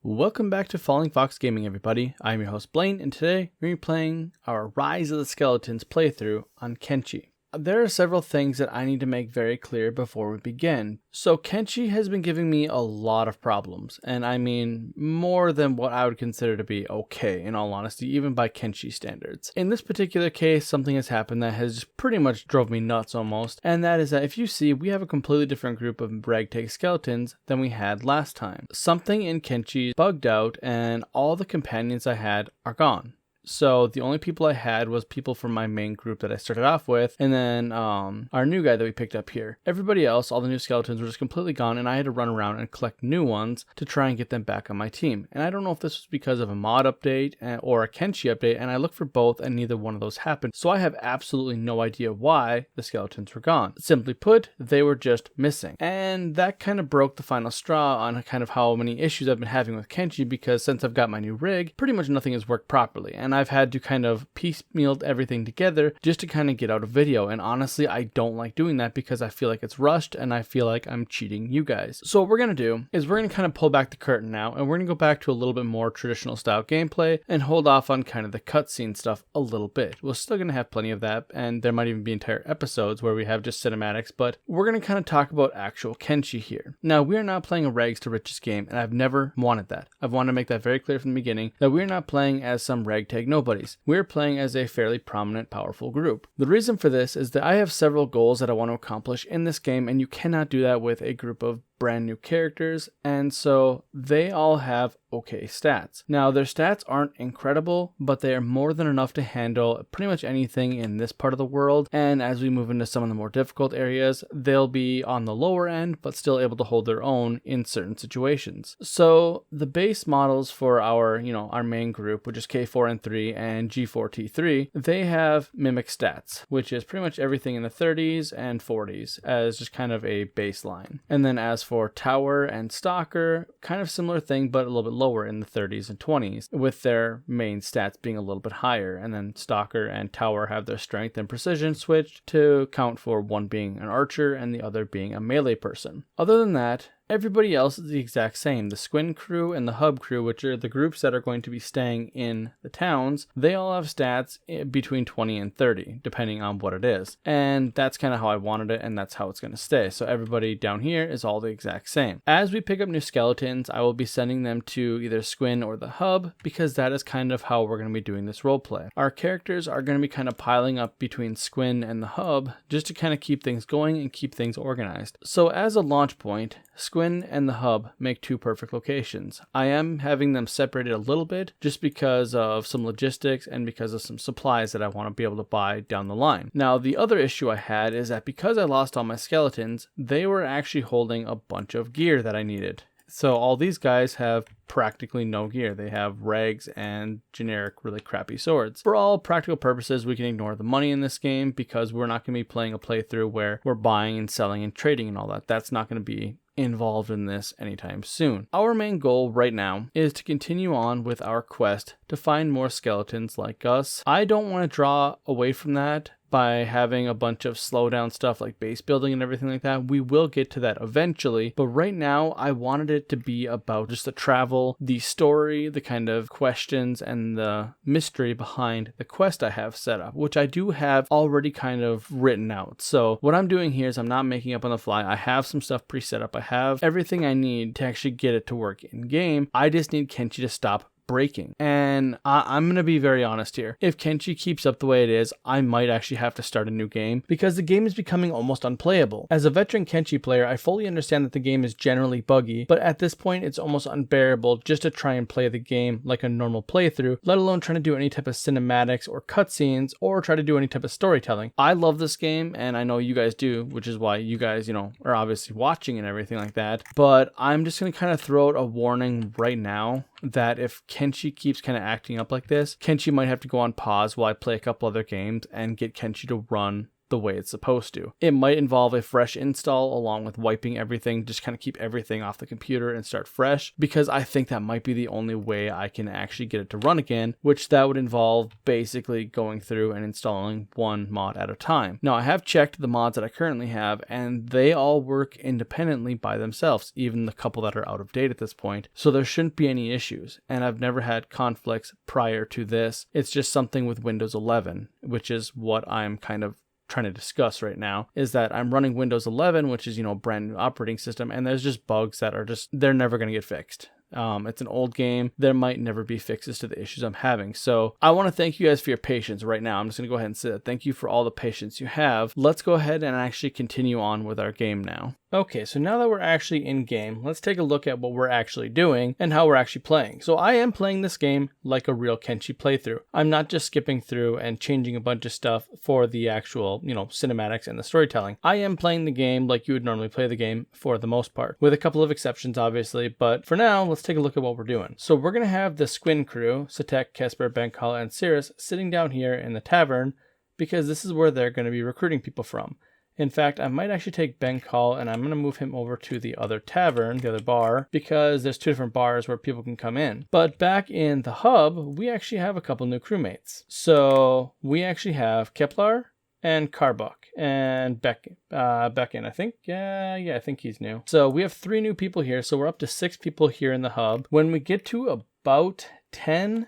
Welcome back to FallingFoxGaming, everybody. I'm your host Blaine, and today we're going to be playing our Rise of the Skeletons playthrough on Kenshi. There are several things that I need to make very clear before we begin. So Kenshi has been giving me a lot of problems, and I mean more than what I would consider to be okay, in all honesty, even by Kenshi standards. In this particular case, something has happened that has pretty much drove me nuts almost, and that is that if you see, we have a completely different group of ragtag skeletons than we had last time. Something in Kenshi bugged out, and all the companions I had are gone. So the only people I had was people from my main group that I started off with, and then our new guy that we picked up here. Everybody else, all the new skeletons, were just completely gone, and I had to run around and collect new ones to try and get them back on my team. And I don't know if this was because of a mod update or a Kenshi update, and I looked for both, and neither one of those happened. So I have absolutely no idea why the skeletons were gone. Simply put, they were just missing. And that kind of broke the final straw on kind of how many issues I've been having with Kenshi, because since I've got my new rig, pretty much nothing has worked properly. And I've had to kind of piecemeal everything together just to kind of get out a video. And honestly, I don't like doing that because I feel like it's rushed and I feel like I'm cheating you guys. So what we're going to do is we're going to kind of pull back the curtain now, and we're going to go back to a little bit more traditional style gameplay and hold off on kind of the cutscene stuff a little bit. We're still going to have plenty of that, and there might even be entire episodes where we have just cinematics, but we're going to kind of talk about actual Kenshi here. Now, we are not playing a rags to riches game, and I've never wanted that. I've wanted to make that very clear from the beginning, that we're not playing as some ragtag nobodies. We're playing as a fairly prominent, powerful group. The reason for this is that I have several goals that I want to accomplish in this game, and you cannot do that with a group of brand new characters, and so they all have okay stats. Now, their stats aren't incredible, but they are more than enough to handle pretty much anything in this part of the world, and as we move into some of the more difficult areas, they'll be on the lower end, but still able to hold their own in certain situations. So the base models for our main group, which is K4 and 3 and G4T3, they have mimic stats, which is pretty much everything in the 30s and 40s as just kind of a baseline. And then as for Tower and Stalker, kind of similar thing, but a little bit lower in the 30s and 20s, with their main stats being a little bit higher. And then Stalker and Tower have their strength and precision switched to account for one being an archer and the other being a melee person. Other than that, everybody else is the exact same. The Squin crew and the Hub crew, which are the groups that are going to be staying in the towns, they all have stats between 20 and 30, depending on what it is. And that's kind of how I wanted it, and that's how it's going to stay. So everybody down here is all the exact same. As we pick up new skeletons, I will be sending them to either Squin or the Hub, because that is kind of how we're going to be doing this roleplay. Our characters are going to be kind of piling up between Squin and the Hub, just to kind of keep things going and keep things organized. So as a launch point, Squin and the Hub make two perfect locations. I am having them separated a little bit just because of some logistics and because of some supplies that I want to be able to buy down the line. Now, the other issue I had is that because I lost all my skeletons, they were actually holding a bunch of gear that I needed. So all these guys have practically no gear. They have rags and generic really crappy swords. For all practical purposes, we can ignore the money in this game because we're not going to be playing a playthrough where we're buying and selling and trading and all that. That's not going to be involved in this anytime soon. Our main goal right now is to continue on with our quest to find more skeletons like us. I don't want to draw away from that by having a bunch of slowdown stuff like base building and everything like that. We will get to that eventually, but right now I wanted it to be about just the travel, the story, the kind of questions, and the mystery behind the quest I have set up, which I do have already kind of written out. So what I'm doing here is I'm not making up on the fly. I have some stuff pre-set up. I have everything I need to actually get it to work in game. I just need Kenshi to stop breaking. And I'm going to be very honest here. If Kenshi keeps up the way it is, I might actually have to start a new game because the game is becoming almost unplayable. As a veteran Kenshi player, I fully understand that the game is generally buggy, but at this point it's almost unbearable just to try and play the game like a normal playthrough, let alone trying to do any type of cinematics or cutscenes or try to do any type of storytelling. I love this game, and I know you guys do, which is why you guys, are obviously watching and everything like that, but I'm just going to kind of throw out a warning right now that if Kenshi keeps kind of acting up like this, Kenshi might have to go on pause while I play a couple other games and get Kenshi to run the way it's supposed to. It might involve a fresh install along with wiping everything, just kind of keep everything off the computer and start fresh, because I think that might be the only way I can actually get it to run again, which that would involve basically going through and installing one mod at a time. Now, I have checked the mods that I currently have, and they all work independently by themselves, even the couple that are out of date at this point, so there shouldn't be any issues, and I've never had conflicts prior to this. It's just something with Windows 11, which is what I'm kind of trying to discuss right now, is that I'm running Windows 11, which is, a brand new operating system, and there's just bugs that are they're never going to get fixed. It's an old game. There might never be fixes to the issues I'm having. So I want to thank you guys for your patience right now. I'm just going to go ahead and say that. Thank you for all the patience you have. Let's go ahead and actually continue on with our game now. Okay, so now that we're actually in game, let's take a look at what we're actually doing and how we're actually playing. So I am playing this game like a real Kenshi playthrough. I'm not just skipping through and changing a bunch of stuff for the actual, cinematics and the storytelling. I am playing the game like you would normally play the game for the most part, with a couple of exceptions obviously, but for now, let's take a look at what we're doing. So we're going to have the Squin crew, Satek, Kesper, Benkal, and Cirrus sitting down here in the tavern, because this is where they're going to be recruiting people from. In fact, I might actually take Benkal and I'm going to move him over to the other tavern, the other bar, because there's two different bars where people can come in. But back in the hub, we actually have a couple new crewmates. So we actually have Kepler and Karbuk and Becken, I think. Yeah, I think he's new. So we have 3 new people here. So we're up to 6 people here in the hub. When we get to about 10,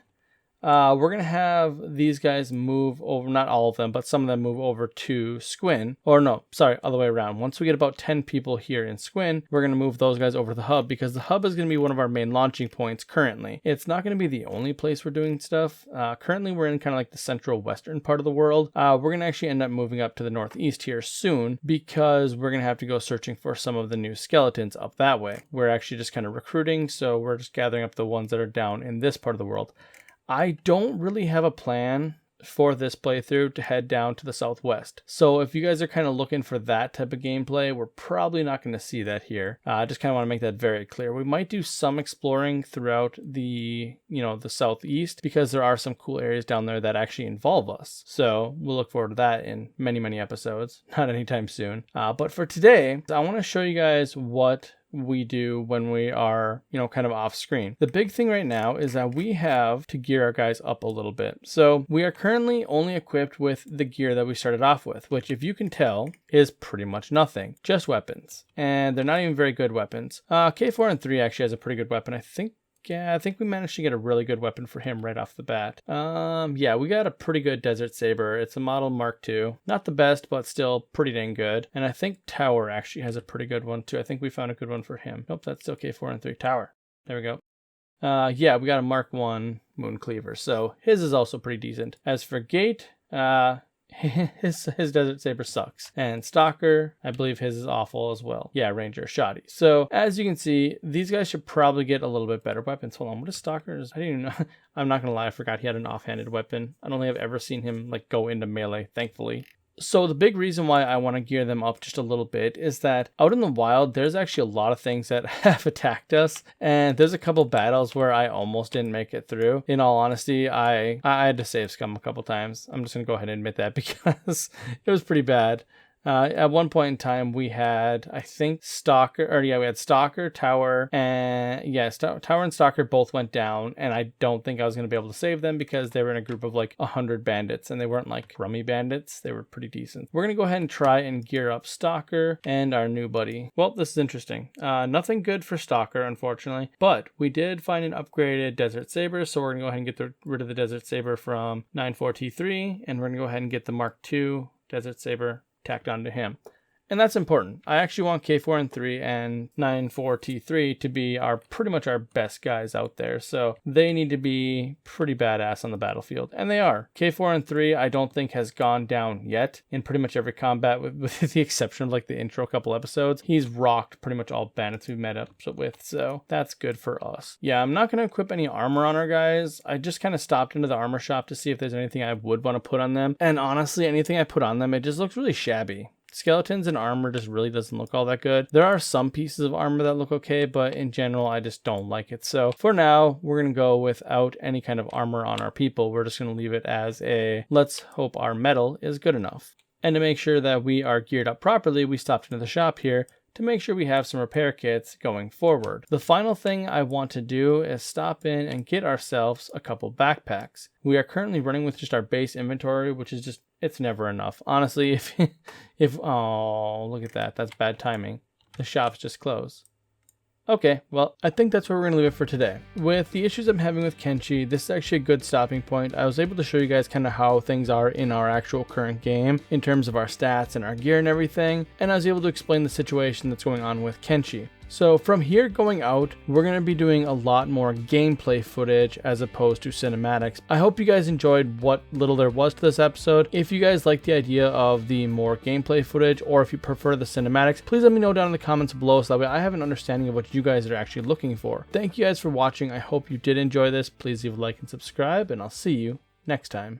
we're going to have these guys move over, not all of them, but some of them move over to Squin. Or no, sorry, other way around. Once we get about 10 people here in Squin, we're going to move those guys over to the hub, because the hub is going to be one of our main launching points currently. It's not going to be the only place we're doing stuff. Currently, we're in kind of like the central western part of the world. We're going to actually end up moving up to the northeast here soon, because we're going to have to go searching for some of the new skeletons up that way. We're actually just kind of recruiting, so we're just gathering up the ones that are down in this part of the world. I don't really have a plan for this playthrough to head down to the southwest. So if you guys are kind of looking for that type of gameplay, we're probably not going to see that here. I just kind of want to make that very clear. We might do some exploring throughout the, the southeast, because there are some cool areas down there that actually involve us. So we'll look forward to that in many, many episodes, not anytime soon. But for today, I want to show you guys what we do when we are, kind of off screen. The big thing right now is that we have to gear our guys up a little bit. So we are currently only equipped with the gear that we started off with, which, if you can tell, is pretty much nothing, just weapons. And they're not even very good weapons. K4-3 actually has a pretty good weapon. I think we managed to get a really good weapon for him right off the bat. Yeah, we got a pretty good Desert Saber. It's a model Mark II. Not the best, but still pretty dang good. And I think Tower actually has a pretty good one too. I think we found a good one for him. Nope, that's still K4-3 Tower. There we go. Yeah, we got a Mark I Moon Cleaver, so his is also pretty decent. As for Gate, his Desert Saber sucks. And Stalker, I believe his is awful as well. Yeah, Ranger, Shoddy. So as you can see, these guys should probably get a little bit better weapons. Hold on, what is Stalker's? I didn't even know. I'm not gonna lie, I forgot he had an offhanded weapon. I don't think I've ever seen him go into melee, thankfully. So the big reason why I want to gear them up just a little bit is that out in the wild, there's actually a lot of things that have attacked us. And there's a couple battles where I almost didn't make it through. In all honesty, I had to save scum a couple times. I'm just going to go ahead and admit that, because it was pretty bad. At one point in time, we had, I think, we had Stalker, Tower, and Tower and Stalker both went down, and I don't think I was going to be able to save them, because they were in a group of 100 bandits, and they weren't rummy bandits. They were pretty decent. We're going to go ahead and try and gear up Stalker and our new buddy. Well, this is interesting. Nothing good for Stalker, unfortunately, but we did find an upgraded Desert Saber, so we're going to go ahead and get rid of the Desert Saber from 94T3, and we're going to go ahead and get the Mark II Desert Saber tacked onto him. And that's important. I actually want K4-3 and 94T3 to be pretty much our best guys out there. So they need to be pretty badass on the battlefield. And they are. K4-3 I don't think has gone down yet in pretty much every combat, with the exception of the intro couple episodes. He's rocked pretty much all bandits we've met up with. So that's good for us. Yeah, I'm not going to equip any armor on our guys. I just kind of stopped into the armor shop to see if there's anything I would want to put on them. And honestly, anything I put on them, it just looks really shabby. Skeletons and armor just really doesn't look all that good. There are some pieces of armor that look okay, but in general, I just don't like it. So for now, we're going to go without any kind of armor on our people. We're just going to leave it as let's hope our metal is good enough. And to make sure that we are geared up properly, we stopped into the shop here to make sure we have some repair kits going forward. The final thing I want to do is stop in and get ourselves a couple backpacks. We are currently running with just our base inventory, which is just, it's never enough. Honestly, oh, look at that. That's bad timing. The shop's just closed. Okay, well, I think that's where we're going to leave it for today. With the issues I'm having with Kenshi, this is actually a good stopping point. I was able to show you guys kind of how things are in our actual current game in terms of our stats and our gear and everything, and I was able to explain the situation that's going on with Kenshi. So from here going out, we're going to be doing a lot more gameplay footage as opposed to cinematics. I hope you guys enjoyed what little there was to this episode. If you guys like the idea of the more gameplay footage, or if you prefer the cinematics, please let me know down in the comments below so that way I have an understanding of what you guys are actually looking for. Thank you guys for watching. I hope you did enjoy this. Please leave a like and subscribe, and I'll see you next time.